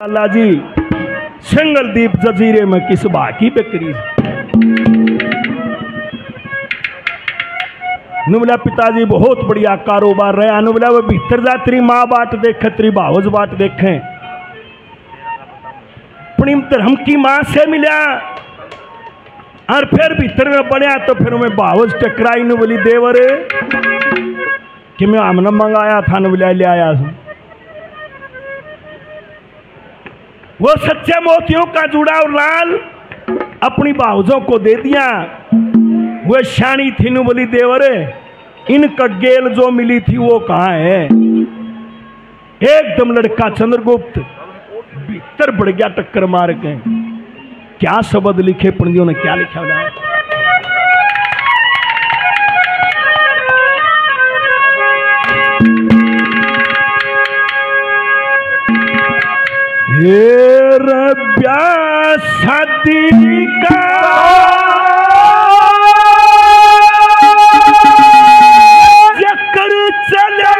अल्लाह जी single दीप जजीरे में किस बाकी बकरी नुबला पिताजी बहुत बढ़िया कारोबार रहा नुबला वो भीतर जा तेरी माँ बाट देखे तेरी भावज बाट देखे पुणिमतर हम की माँ से मिला और फिर भीतर में बढ़िया तो फिर मैं भावज टकराई नु बोली देवर कि मैं हमने मंगाया था नुबला ले आया वो सच्चे मोतियों का जुड़ा और लाल अपनी भावजों को दे दिया। वो शानी थी नु बोली देवरे इनका गेल जो मिली थी वो कहाँ है। एकदम लड़का चंद्रगुप्त भीतर बढ़ गया टक्कर मार के। क्या शब्द लिखे पंडियों ने क्या लिखा है शादी का चक्कर चला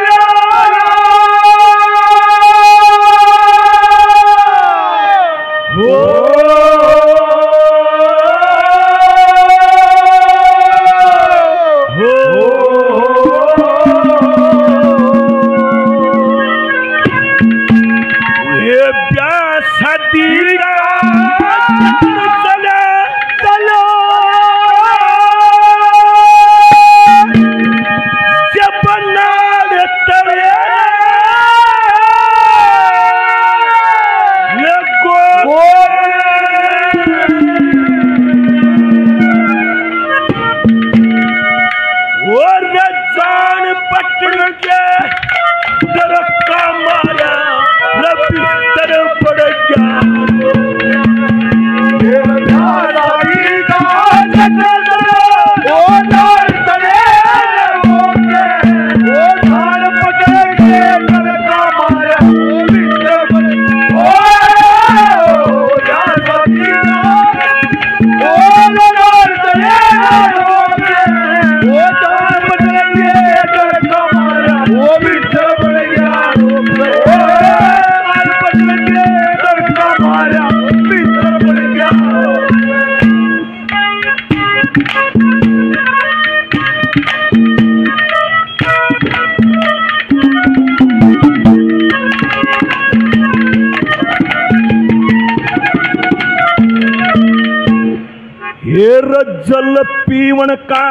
जल पीवन का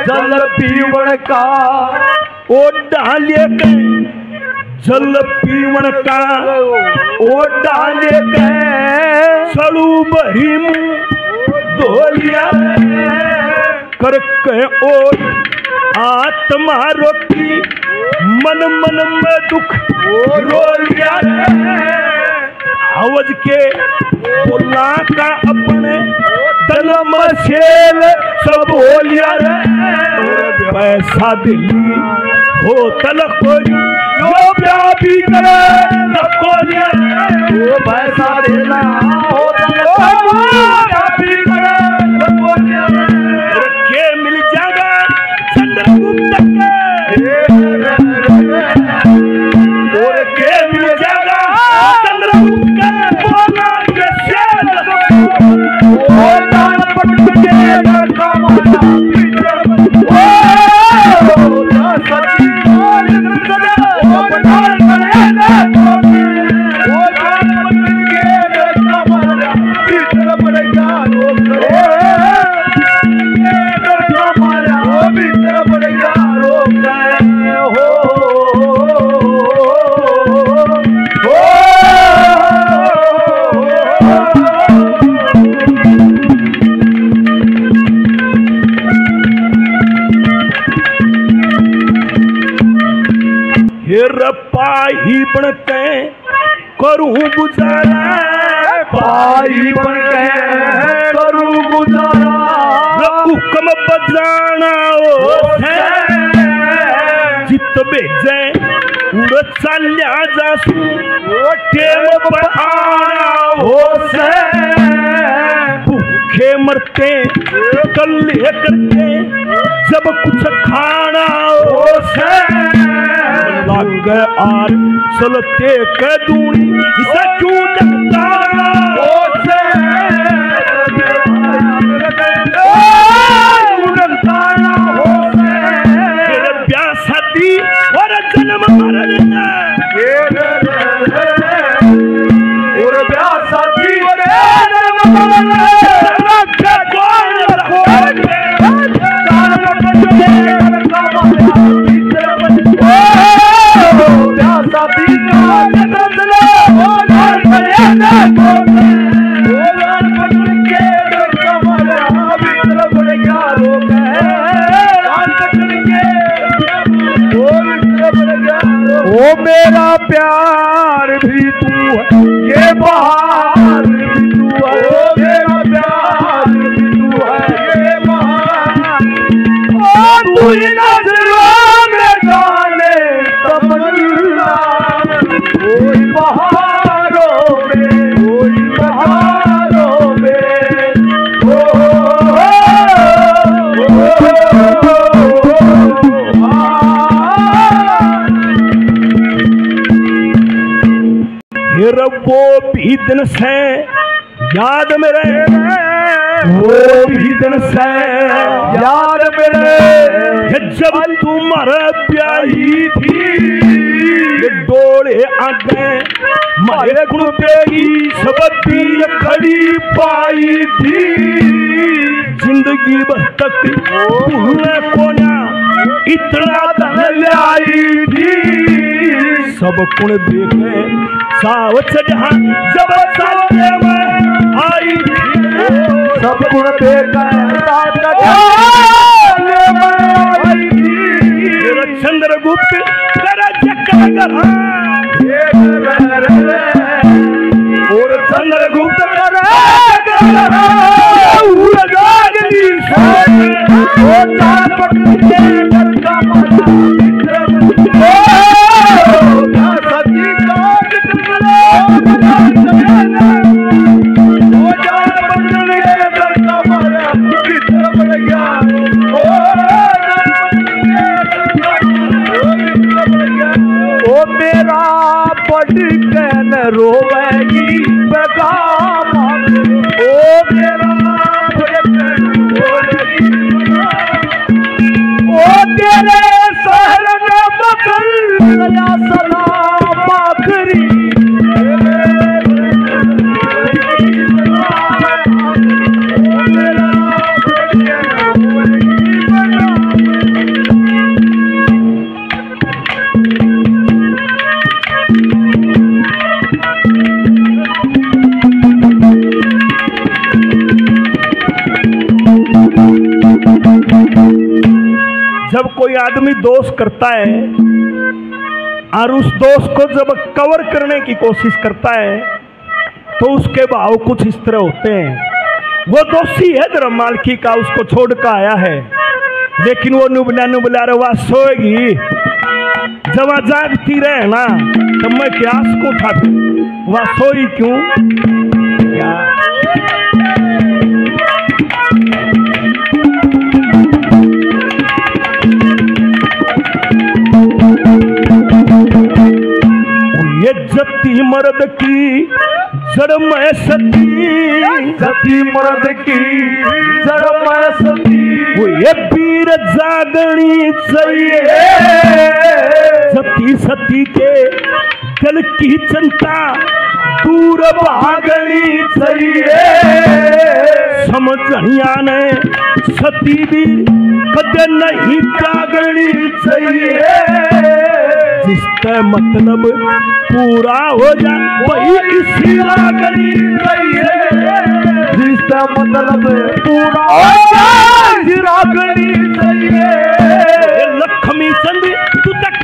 जल पीवन का ओ डाले के जल पीवन का ओ डाले के सड़ू भरी धोलिया करके ओ आत्मा रोकी मन मन में दुख रोलिया आवाज के बोला का अपने दल मशेल सब हो लिया रे पैसा दिल्ली हो तलक कोई जो प्यार भी करे तब को लिया वो पैसा देना हो तलक भी करे तब को लिया के मिल जाएगा चंद्रगुप्त के मिल जाएगा चंद्रगुप्त पाही बन के करूं गुजारा पाही बन के करूं गुजारा हुक्म बजाना जित भेजे उड़ चलिया जासू टेम पर आना हो से भूखे मरते कल करके जब कुछ खाना हो से अगे आर सलते के दूनी इसे क्यों जगता ब्याह शादी और जन्म मरण और ब्याह शादी और जन्म मरण ओ मेरा प्यार भी तू है, ये बहार भी तू है। ओ मेरा प्यार भी तू है, ये बहार। ओ तू नजरों में गाने तमन्ना, कोई बहारों में, कोई बहारों में। ओ वो भी दिन से याद मेरे, वो भी दिन से याद मेरे, जब तुम्हारे प्यारी थी डोले आगे मारे गुण पेगी सबकी खड़ी पाई थी। जिंदगी भर तक भूलने को ना इतना धन लाई थी। सब कुण देखे सावच जहां जब सामने में आई थी। सब कुण देखे सामने में आई थी। चंद्रगुप्त कर चक्कर और चंद्रगुप्त कर रोवेगी बेगाम। ओ मेरा ओ तेरे शहर में बदल गया सलाम आखिरी। जब कोई आदमी दोष करता है और उस दोष को जब कवर करने की कोशिश करता है तो उसके भाव कुछ इस तरह होते हैं। वो दोषी है धर्म मालकी का, उसको छोड़ कर आया है, लेकिन वो नुबला रवा सोएगी जब जागती रहे ना, तब मैं क्या को था वह सोई क्यों क्या? ये जती मर्द की जड़ में सती, जती मर्द की जड़ में सती। वो ये पीर जागनी चाहिए, सती सती के दिल की चिंता दूर भागनी चाहिए। समझिया ने सती भी कदे नहीं जागनी चाहिए। जिसका मतलब पूरा हो जा वही इसी लागनी चाहिए। जिसका मतलब पूरा हो जाए रागनी चाहिए। लक्ष्मी चंद तू तक